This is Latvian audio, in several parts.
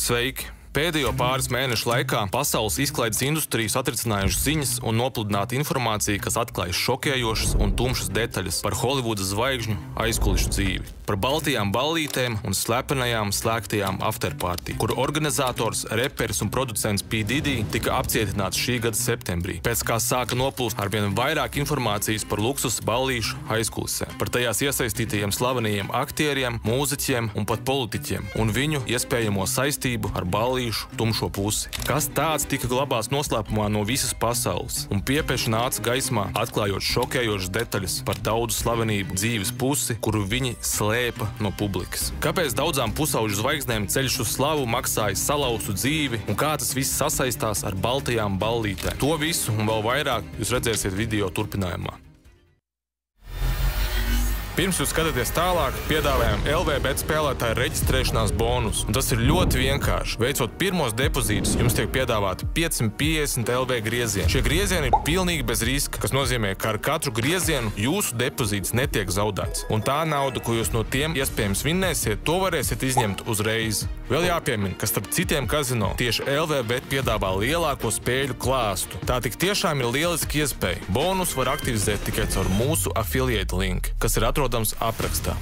Sveiki! Pēdējo pāris mēnešu laikā pasaules izklaides industrijas satricinājušas ziņas un nopludināta informācija, kas atklājas šokējošas un tumšas detaļas par Holivudas zvaigžņu aizkulišu dzīvi. Par baltajām ballītēm un slepenajām slēgtajām afterparty, kuru organizators, reperis un producents P. Diddy tika apcietināts šī gada septembrī, pēc kā sāka noplūst arvien vairāk informācijas par luksus ballīšu aizkulisēm, par tajās iesaistītajiem slavenajiem aktieriem, mūziķiem un pat politiķiem un viņu iespējamo saistību ar ballīšu tumšo pusi. Kas tāds tika glabāts noslēpumā no visas pasaules, un piepeši nāca gaismā, atklājot šokējošas detaļas par daudzu slavenību dzīves pusi, kuru viņi slēpa no publikas. Kāpēc daudzām pusauģu zvaigznēm ceļš uz slavu maksāja salauztu dzīvi, un kā tas viss sasaistās ar baltajām ballītēm? To visu un vēl vairāk jūs redzēsiet video turpinājumā. Pirms jūs skatāties tālāk, piedāvājam LVBet spēlētāju reģistrēšanās bonus. Un tas ir ļoti vienkārši. Veicot pirmos depozītus, jums tiek piedāvāti 550 LV griezieni. Šie griezieni ir pilnīgi bez riska, kas nozīmē, ka ar katru griezienu jūsu depozīts netiek zaudēts. Un tā nauda, ko jūs no tiem iespējams vinnēsiet, to varēsiet izņemt uzreiz. Vēl jāpiemina, ka starp citiem kazino tieši LVBet piedāvā lielāko spēļu klāstu. Tā tik tiešām ir lieliski iespēja. Bonus var aktivizēt tikai caur mūsu affiliate link, kas ir atrodams aprakstā.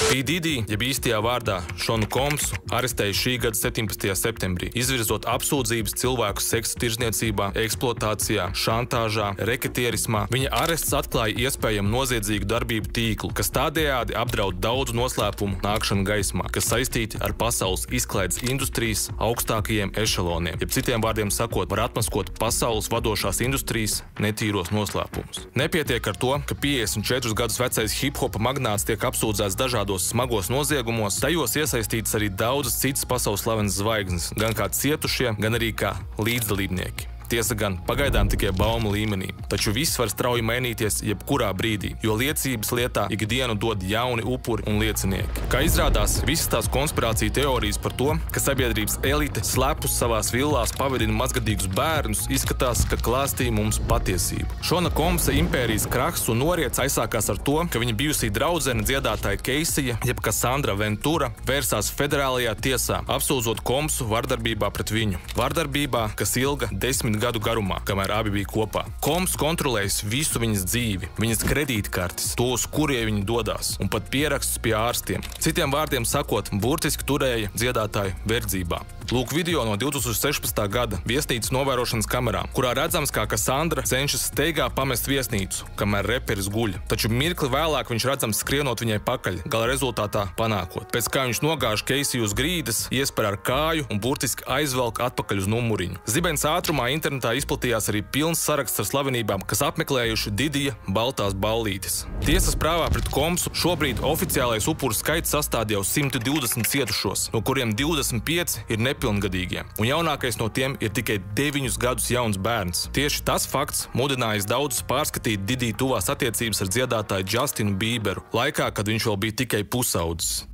P. Diddy, jeb īstajā vārdā Šonu Komsu, arestēja šī gada 17. septembrī, izvirzot apsūdzības cilvēku seksa tirdzniecībā, eksploatācijā, šantāžā, reketierismā. Viņa arests atklāja iespējamu noziedzīgu darbību tīklu, kas tādējādi apdraud daudzu noslēpumu nākšanu gaismā, kas saistīti ar pasaules izklaides industrijas augstākajiem ešaloniem. Jeb citiem vārdiem sakot, var atmaskot pasaules vadošās industrijas netīros noslēpumus. Nepietiek ar to, ka 54 gadus vecais hip-hopa magnāts tiek apsūdzēts dažādos smagos noziegumos, tajos iesaistītas arī daudzas citas pasaules slavenas zvaigznes, gan kā cietušie, gan arī kā līdzdalībnieki. Tiesa gan, pagaidām tikai baumu līmenī. Taču viss var strauji mainīties jebkurā brīdī, jo liecības lietā ikdienu dod jauni upuri un liecinieki. Kā izrādās, visas tās konspirācija teorijas par to, ka sabiedrības elite slepus savās villās pavadina mazgadīgus bērnus, izskatās, ka klāstīja mums patiesību. Šona Komsa impērijas krahs un noriets aizsākās ar to, ka viņa bijusī draudzene dziedātāja Keisija, jeb Cassandra Ventura, vērsās federālajā tiesā, apsūdzot Komsu vardarbībā pret viņu. Vardarbībā, kas ilga 10 gadu garumā, kamēr abi bija kopā. Koms kontrolējis visu viņas dzīvi, viņas kredītkartes, to, uz kurie viņi dodās, un pat pierakstus pie ārstiem. Citiem vārdiem sakot, burtiski turēja dziedātāju verdzībā. Lūk video no 2016. gada viesnīcas novērošanas kamerām, kurā redzams, kā Cassandra cenšas steigā pamest viesnīcu, kamēr reperis guļ. Taču mirkli vēlāk viņš redzams skrienot viņai pakaļ, gala rezultātā panākot. Pēc kā viņš nogāž Keisiju uz grīdas, iesper ar kāju un burtiski aizvelk atpakaļ uz numuriņu. Zibens ātrumā internetā izplatījās arī pilns saraksts ar slavenībām, kas apmeklējuši Didija baltās ballītes. Tiesas prāvā pret Komsu šobrīd oficiālais upuru skaits sastāv jau 120 cietušos, no kuriem 25 ir nepilngadīgie, un jaunākais no tiem ir tikai 9 gadus jauns bērns. Tieši tas fakts mudinājis daudzus pārskatīt Diddy tuvās attiecības ar dziedātāju Justinu Bieberu, laikā, kad viņš vēl bija tikai pusaudzis.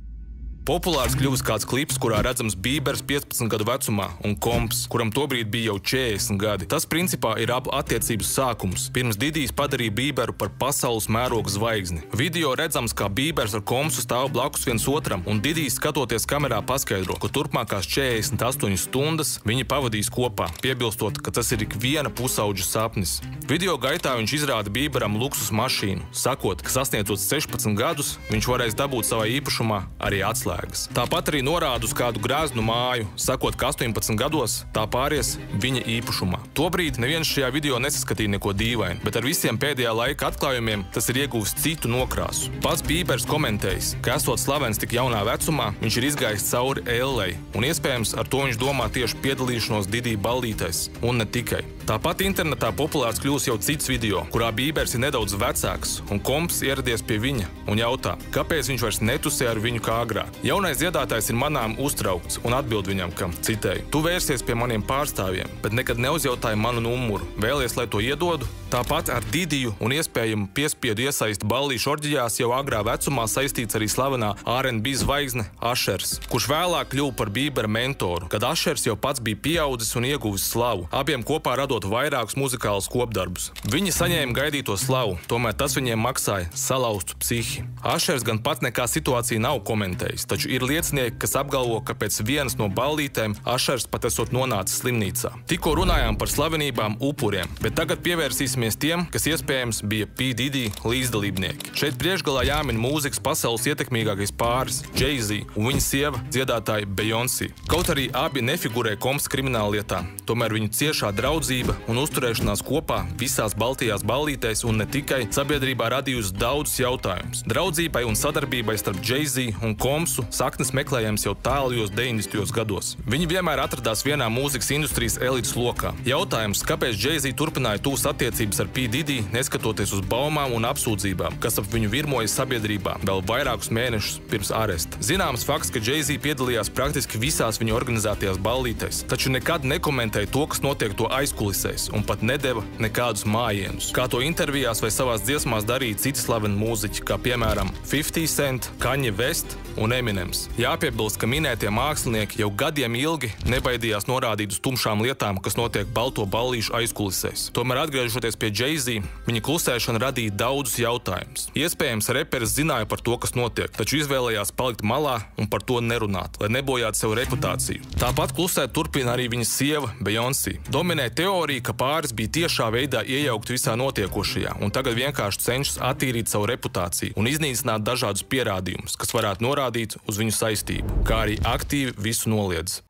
Populārs kļuvis kāds klips, kurā redzams Biebers 15 gadu vecumā un Komps, kuram tobrīd bija jau 40 gadi. Tas principā ir abu attiecības sākums, pirms Didijs padarīja Bieberu par pasaules mēroga zvaigzni. Video redzams, kā Biebers ar Komsu stāv blakus viens otram, un Didijs skatoties kamerā paskaidro, ka turpmākās 48 stundas viņi pavadīs kopā, piebilstot, ka tas ir ikviena pusauģa sapnis. Video gaitā viņš izrāda Bieberam luksus mašīnu, sakot, ka sasniedzot 16 gadus, viņš varēs dabūt savā īpašumā arī atslēgas. Tāpat arī norāda uz kādu grēznu māju, sakot, ka 18 gados tā pāries viņa īpašumā. Tobrīd neviens šajā video nesaskatīja neko dīvainu, bet ar visiem pēdējā laika atklājumiem tas ir ieguvis citu nokrāsu. Pats Biebers komentējis, ka esot slavens tik jaunā vecumā, viņš ir izgājis cauri ellei, un iespējams ar to viņš domā tieši piedalīšanos Diddy ballītēs, un ne tikai. Tāpat internetā populārs kļūs jau cits video, kurā Biebers ir nedaudz vecāks, un Komps ieradies pie viņa un jautā, kāpēc viņš vairs netusē ar viņu kā agrāk. Jaunais dziedātājs ir manām uztraukts un atbild viņam, ka, citēju, tu vērsies pie maniem pārstāvjiem, bet nekad neuzjautāji manu numuru. Vēlies, lai to iedodu? Tāpat ar Didiju un iespējamu piespiedu iesaisti ballīšu orģijās jau agrā vecumā saistīts arī slavenā R&B zvaigzne Ushers, kurš vēlāk kļuva par Biebera mentoru, kad Ushers jau pats bija pieaudzis un ieguvis slavu. Abiem kopā radot raidot vairākus muzikālus kopdarbus. Viņi saņēma gaidīto slavu, tomēr tas viņiem maksāja salauztu psihi. Ushers gan pat nekā situāciju nav komentējis, taču ir liecinieki, kas apgalvo, ka pēc vienas no ballītēm Ushers pat esot nonācis slimnīcā. Tikko runājām par slavenībām upuriem, bet tagad pievērsīsimies tiem, kas iespējams bija P. Diddy līdzdalībnieki. Šeit priekšgalā jāmin mūzikas pasaules ietekmīgākais pāris – Jay-Z un viņa sieva dziedātāja Beyoncé. Kaut arī abi nefigurē Kompsa krimināllietā, tomēr viņu ciešā draudzība un uzturēšanās kopā visās Baltijās ballītēs un ne tikai sabiedrībā radījusi daudzus jautājumus. Draudzībai un sadarbībai starp Jay-Z un Kompsu saknes meklējams jau tālajos 90. gados. Viņi vienmēr atradās vienā mūzikas industrijas elites lokā. Jautājums, kāpēc Jay-Z turpināja tūs attiecības ar P. Diddy, neskatoties uz baumām un apsūdzībām, kas ap viņu virmoja sabiedrībā vēl vairākus mēnešus pirms aresta. Zināms fakts, ka Jay-Z piedalījās praktiski visās viņa organizētajās ballītēs, taču nekad nekomentēja to, kas notiek to aizkulisēs, un pat nedeva nekādus mājienus. Kā to intervijās vai savās dziesmās darīja citi slaveni mūziķi, kā piemēram 50 Cent, Kanye West un Eminems. Jāpiebilst, ka minētie mākslinieki jau gadiem ilgi nebaidījās norādīt uz tumšām lietām, kas notiek balto ballīšu aizkulisēs. Tomēr atgriežoties pie Jay-Z, viņa klusēšana radīja daudzus jautājumus. Iespējams, reperis zināja par to, kas notiek, taču izvēlējās palikt malā un par to nerunāt, lai nebojātu sev reputāciju. Tāpat klusēt turpina arī viņas sieva Beyoncé. Dominē teorija, ka pāris bija tiešā veidā iejaukt visā notiekošajā un tagad vienkārši cenšas attīrīt savu reputāciju un iznīcināt dažādus pierādījumus, kas varētu norādīt uz viņu saistību, kā arī aktīvi visu noliedz.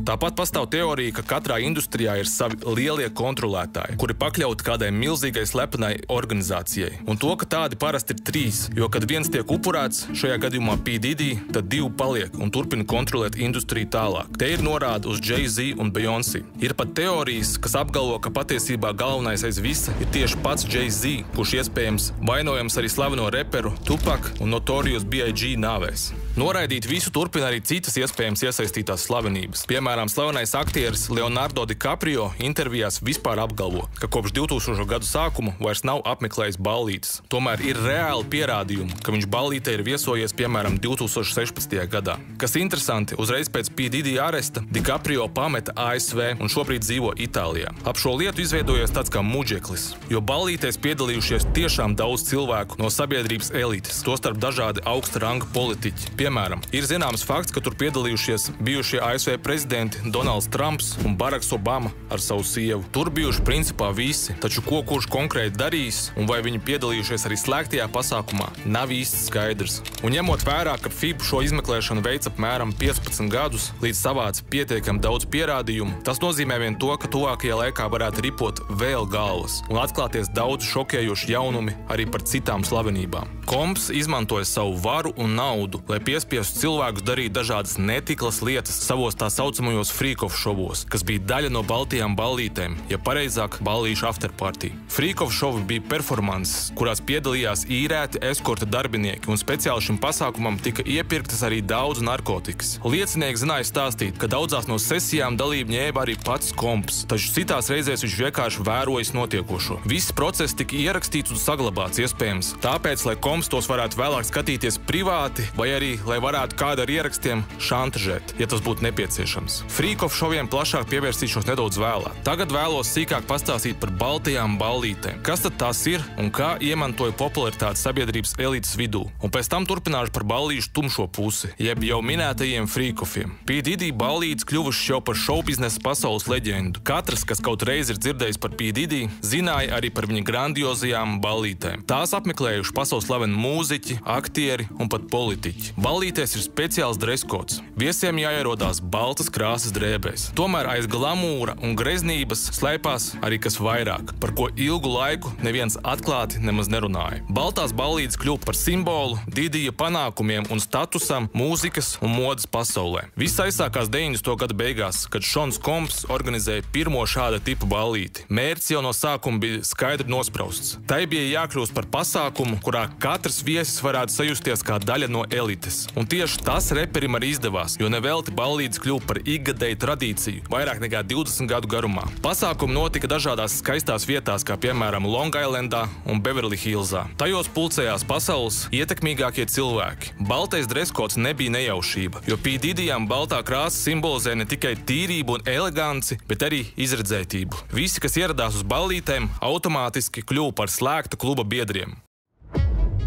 Tāpat pastāv teorija, ka katrā industrijā ir savi lielie kontrolētāji, kuri pakļauti kādai milzīgai slepenai organizācijai. Un to, ka tādi parasti ir 3, jo kad viens tiek upurēts, šajā gadījumā P. Diddy, tad 2 paliek un turpina kontrolēt industriju tālāk. Te ir norāda uz Jay-Z un Beyoncé. Ir pat teorijas, kas apgalvo, ka patiesībā galvenais aiz visa ir tieši pats Jay-Z, kurš iespējams vainojams arī slaveno reperu Tupac un Notorious B.I.G. nāvēs. Noraidīt visu turpina arī citas iespējams iesaistītās slavenības. Piemēram, slavenais aktieris Leonardo DiCaprio intervijās vispār apgalvo, ka kopš 2000. gadu sākuma vairs nav apmeklējis ballītes. Tomēr ir reāli pierādījumi, ka viņš ballītē ir viesojies piemēram 2016. gadā. Kas interesanti, uzreiz pēc P. Diddy aresta DiCaprio pameta ASV un šobrīd dzīvo Itālijā. Ap šo lietu izveidojies tāds kā muģeklis, jo ballītēs piedalījušies tiešām daudz cilvēku no sabiedrības elites, tostarp dažādi augsta ranga politiķi. Piemēram, ir zināms fakts, ka tur piedalījušies bijušie ASV prezidenti Donalds Trumps un Baraks Obama ar savu sievu. Tur bijuši principā visi, taču ko kurš konkrēti darījis un vai viņi piedalījušies arī slēgtajā pasākumā, nav īsti skaidrs. Un ņemot vērā, ka FIB šo izmeklēšanu veic apmēram 15 gadus, līdz savāca pietiekami daudz pierādījumu, tas nozīmē vien to, ka tuvākajā laikā varētu ripot vēl galvas un atklāties daudz šokējoši jaunumi arī par citām slavenībām. Kompss izmantoja savu varu un naudu, lai piespiestu cilvēkus darīt dažādas netiklas lietas savos tā saucamajos freak-off šovos, kas bija daļa no baltajām ballītēm, ja pareizāk ballīšu afterparty. Freak-off šovi bija performances, kurās piedalījās īrēti eskorta darbinieki, un speciāli šim pasākumam tika iepirktas arī daudz narkotikas. Liecinieki zināja stāstīt, ka daudzās no sesijām dalību ņēma arī pats Kompss, taču citās reizēs viņš vienkārši vērojis notiekošo. Viss process tika ierakstīts un saglabāts iespējams, tāpēc, lai Kompss tos varētu vēlāk skatīties privāti, vai arī, lai varētu kādu ar ierakstiem šantažēt, ja tas būtu nepieciešams. Freak-off šoviem plašāk pievērsīšos nedaudz vēlāk. Tagad vēlos sīkāk pastāstīt par baltajām ballītēm. Kas tad tās ir un kā iemantoja popularitāti sabiedrības elites vidū? Un pēc tam turpināšu par ballīšu tumšo pusi, jeb jau minētajiem freak-offiem. P. Diddy ballītes kļuvušas jau par šovbiznesa pasaules leģendu. Katrs, kas kaut reiz ir dzirdējis par P. Diddy, zināja arī par viņa grandiozajām ballītēm. Tās apmeklējuši pasaules slaveni mūziķi, aktieri un pat politiķi. Ballītēs ir speciāls dreskods. Viesiem jāierodās baltas krāsas drēbēs. Tomēr aiz glamūra un greznības slēpās arī kas vairāk, par ko ilgu laiku neviens atklāti nemaz nerunāja. Baltās ballītes kļuva par simbolu Didija panākumiem un statusam mūzikas un modes pasaulē. Viss aizsākās 90. gada beigās, kad Šons Kompss organizēja pirmo šāda tipa ballīti. Mērķis jau no sākuma bija skaidri nosprausts. Tai bija jākļūst par pasākumu, kurā katrs viesis varētu sajusties kā daļa no elites. reperis. Un tieši tas reperim arī izdevās, jo nevelti ballītes kļuva par ikgadēju tradīciju vairāk nekā 20 gadu garumā. Pasākumi notika dažādās skaistās vietās, kā piemēram Long Islandā un Beverly Hillsā. Tajos pulcējās pasaules ietekmīgākie cilvēki. Baltais dreskods nebija nejaušība, jo P. Didijam baltā krāsa simbolizē ne tikai tīrību un eleganci, bet arī izredzētību. Visi, kas ieradās uz ballītēm, automātiski kļuva par slēgta kluba biedriem.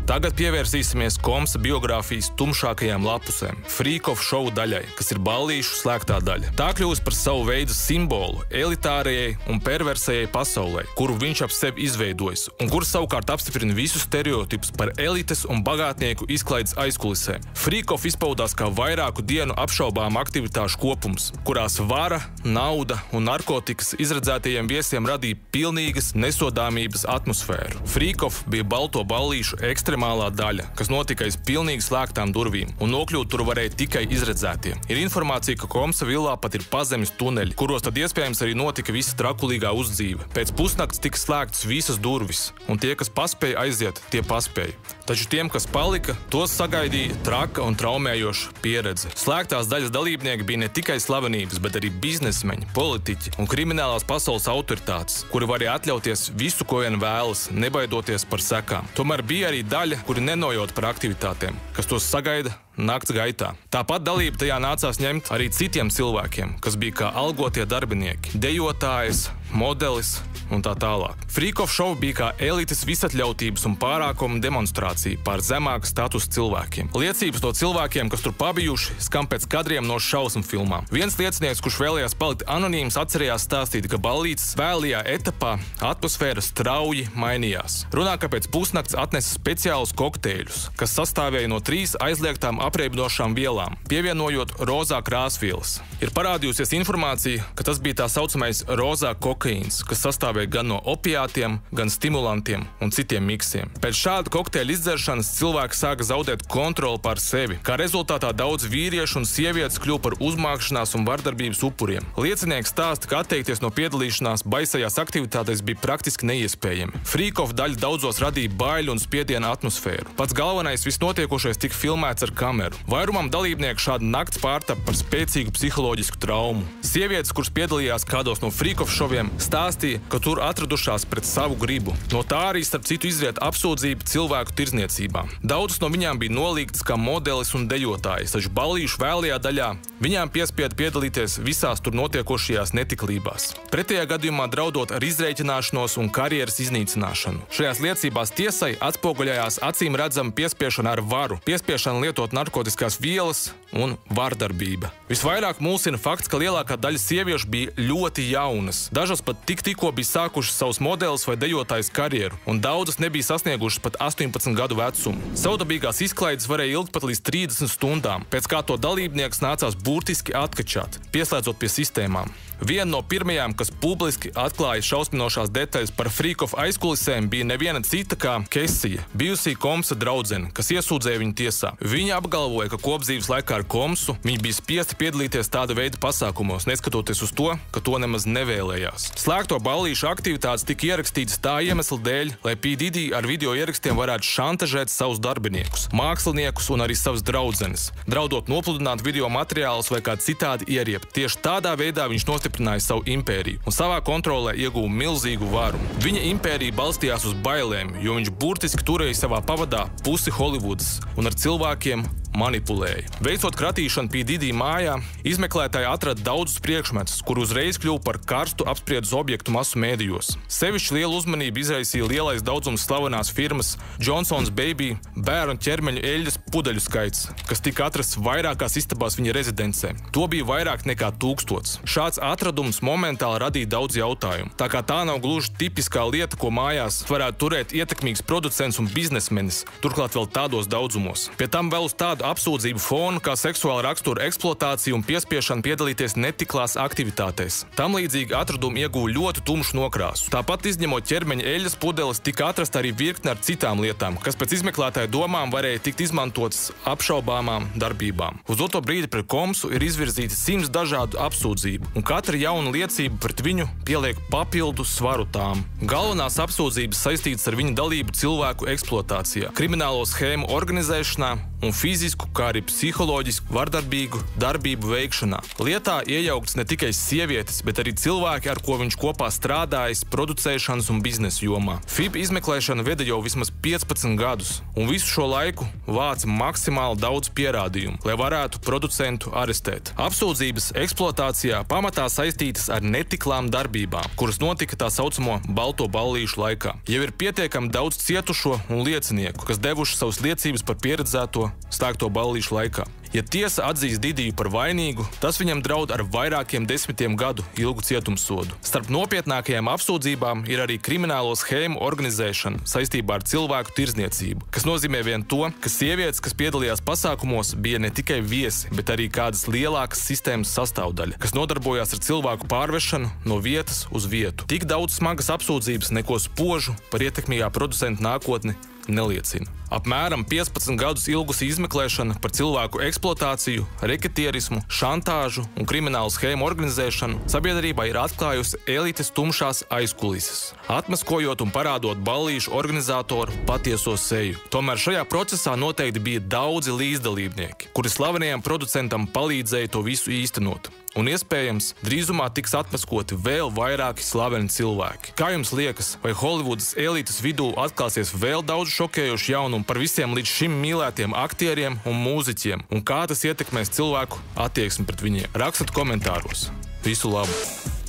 Tagad pievērsīsimies Komsa biogrāfijas tumšākajām lapusēm – Freak of Show daļai, kas ir ballīšu slēgtā daļa. Tā kļūst par savu veidu simbolu elitārajai un perversajai pasaulē, kuru viņš ap sevi izveidojis, un kur savukārt apstiprina visus stereotipus par elites un bagātnieku izklaides aizkulisē. Freak of izpaudās kā vairāku dienu apšaubām aktivitāšu kopums, kurās vara, nauda un narkotikas izredzētajiem viesiem radīja pilnīgas nesodāmības atmosfēru. Freak of bija balto ballīšu ekstremālā daļa, kas notika aiz pilnīgi slēgtām durvīm, un nokļūt tur varēja tikai izredzētie. Ir informācija, ka Komsa villā pat ir pazemes tuneļi, kuros tad iespējams arī notika visa trakulīgā uzdzīve. Pēc pusnakts tika slēgtas visas durvis, un tie, kas paspēja aiziet, tie paspēja. Taču tiem, kas palika, tos sagaidīja traka un traumējoša pieredze. Slēgtās daļas dalībnieki bija ne tikai slavenības, bet arī biznesmeņi, politiķi un kriminālās pasaules autoritātes, kuri varēja atļauties visu, ko vien vēlas, nebaidoties par sekām. Tomēr bija arī daļa, kuri nenojauta par aktivitātēm, kas tos sagaida nakts gaitā. Tāpat dalība tajā nācās ņemt arī citiem cilvēkiem, kas bija kā algotie darbinieki, dejotājs, modelis un tā tālāk. Freak of Show bija kā elites visatļautības un pārākuma demonstrācija pār zemāku statusu cilvēkiem. Liecības no cilvēkiem, kas tur pabijuši, skan pēc kadriem no šausmu filmām. Viens liecinieks, kurš vēlējās palikt anonīms, atcerējās stāstīt, ka ballītes vēlajā etapā atmosfēra strauji mainījās. Runā, ka pēc pusnakts atnesa speciālus kokteļus, kas sastāvēja no 3 aizliegtām apreibinošām vielām, pievienojot rozā krāsvielas. Ir parādījusies informācija, ka tas bija tā saucamais rozā kokaīns, kas sastāvēja gan no opiātiem, gan stimulantiem un citiem miksiem. Pēc šāda kokteļa izdzeršanas cilvēki sāka zaudēt kontroli pār sevi. Kā rezultātā daudz vīriešu un sievietes kļuva par uzmākšanās un vardarbības upuriem. Liecinieks stāsta, ka atteikties no piedalīšanās baisajās aktivitātēs bija praktiski neiespējami. Freak of daļa daudzos radīja baiļu un spiediena atmosfēru. Pats galvenais visnotiekošais tika filmēts ar kameru. Vairumam dalībnieku šāda nakts pārtapa par spēcīgu psiholoģisku traumu. Sievietes, kuras piedalījās kādos no Freak of šoviem, stāstīja, ka tur atradušās pret savu gribu. No tā arī starp citu izriet apsūdzība cilvēku tirdzniecībā. Daudzas no viņām bija nolīgtas kā modelis un dejotājs, taču ballīšu vēlajā daļā viņām piespieda piedalīties visās tur notiekošajās netiklībās. Pretējā gadījumā draudot ar izrēķināšanos un karjeras iznīcināšanu. Šajās liecībās tiesai atspoguļojās acīm redzama piespiešana ar varu, piespiešana lietot narkotiskās vielas un vardarbība. Visvairāk mulsina fakts, ka lielākā daļa sieviešu bija ļoti jaunas. Dažas pat tikko bija sākušas savus modelis vai dejotājas karjeru, un daudzas nebija sasniegušas pat 18 gadu vecumu. Savdabīgās izklaides varēja ilgt pat līdz 30 stundām, pēc kā to dalībnieks nācās burtiski atkačāt, pieslēdzot pie sistēmām. Viena no pirmajām, kas publiski atklāja šausminošās detaļas par Freak of aizkulisēm, bija neviena cita kā Kesija, bijusī Komsa draudzene, kas iesūdzēja viņu tiesā. Viņa apgalvoja, ka kopdzīves laikā ar Komsu viņi bija spiesti piedalīties tāda veida pasākumos, neskatoties uz to, ka to nemaz nevēlējās. Slēgto ballīšu aktivitātes tika ierakstītas tā iemesla dēļ, lai P. Diddy ar video ierakstiem varētu šantažēt savus darbiniekus, māksliniekus un arī savas draudzenes, draudot nopludināt video materiālus vai kā citādi ieriept. Tieši tādā veidā viņš nostiprināja savu impēriju un savā kontrolē ieguva milzīgu varu. Viņa impērija balstījās uz bailēm, jo viņš burtiski turēja savā pavadā pusi Holivudas un ar cilvēkiem manipulēja. Veicot kratīšanu P. Diddy mājā, izmeklētāji atrada daudzus priekšmetus, kur uzreiz kļuva par karstu apspriedes objektu masu mēdījos. Sevišķi lielu uzmanību izraisīja lielais daudzums slavenās firmas Johnson's Baby bērnu ķermeņu eļļas pudeļu skaits, kas tika atrasts vairākās istabās viņa rezidencē. To bija vairāk nekā 1000. Šāds atradums momentāli radīja daudz jautājumu. Tā kā tā nav gluži tipiskā lieta, ko mājās varētu turēt ietekmīgs producents un biznesmenis, turklāt vēl tādos daudzumos. Pie tam vēl uz tādu apsūdzību fonu kā seksuāla rakstura eksploatācija un piespiešana piedalīties netiklās aktivitātēs. Tam līdzīgi atradumi ieguva ļoti tumšu nokrāsu. Tāpat izņemot ķermeņa eļļas pudeles, tika atrasta arī virkne ar citām lietām, kas pēc izmeklētāju domām varēja tikt izmantotas apšaubāmām darbībām. Uz doto brīdi pret Komsu ir izvirzīti 100 dažādu apsūdzību, un katra jauna liecība pret viņu pieliek papildu svaru tām. Galvenās apsūdzības saistītas ar viņa dalību cilvēku eksploatācijā, kriminālo schēmu organizēšanā un fizisku, kā arī psiholoģisku vardarbīgu darbību veikšanā. Lietā iejauktas ne tikai sievietes, bet arī cilvēki, ar ko viņš kopā strādājis producēšanas un biznesa jomā. FIB izmeklēšana veda jau vismaz 15 gadus, un visu šo laiku vāca maksimāli daudz pierādījumu, lai varētu producentu arestēt. Apsūdzības eksploatācijā pamatā saistītas ar netiklām darbībām, kuras notika tā saucamo balto ballīšu laikā. Jau ir pietiekami daudz cietušo un liecinieku, kas devuši savas liecības par pieredzēto slēgto ballīšu laikā. Ja tiesa atzīs Didiju par vainīgu, tas viņam draud ar vairākiem desmitiem gadu ilgu cietumsodu. Starp nopietnākajām apsūdzībām ir arī kriminālo schēmu organizēšana saistībā ar cilvēku tirdzniecību, kas nozīmē vien to, ka sievietes, kas piedalījās pasākumos, bija ne tikai viesi, bet arī kādas lielākas sistēmas sastāvdaļa, kas nodarbojās ar cilvēku pārvešanu no vietas uz vietu. Tik daudz smagas apsūdzības neko spožu par ietekmīgā producenta nākotni neliecina. Apmēram 15 gadus ilgusi izmeklēšana par cilvēku eksploatāciju, reketierismu, šantāžu un kriminālu schēmu organizēšanu sabiedrībā ir atklājusi elites tumšās aizkulises, atmaskojot un parādot ballīšu organizatoru patieso seju. Tomēr šajā procesā noteikti bija daudzi līdzdalībnieki, kuri slavenajam producentam palīdzēja to visu īstenot. Un iespējams, drīzumā tiks atmaskoti vēl vairāki slaveni cilvēki. Kā jums liekas, vai Holivudas elites vidū atklāsies vēl daudz šokējošu jaunumu par visiem līdz šim mīlētiem aktieriem un mūziķiem, un kā tas ietekmēs cilvēku attieksmi pret viņiem? Rakstat komentāros. Visu labu!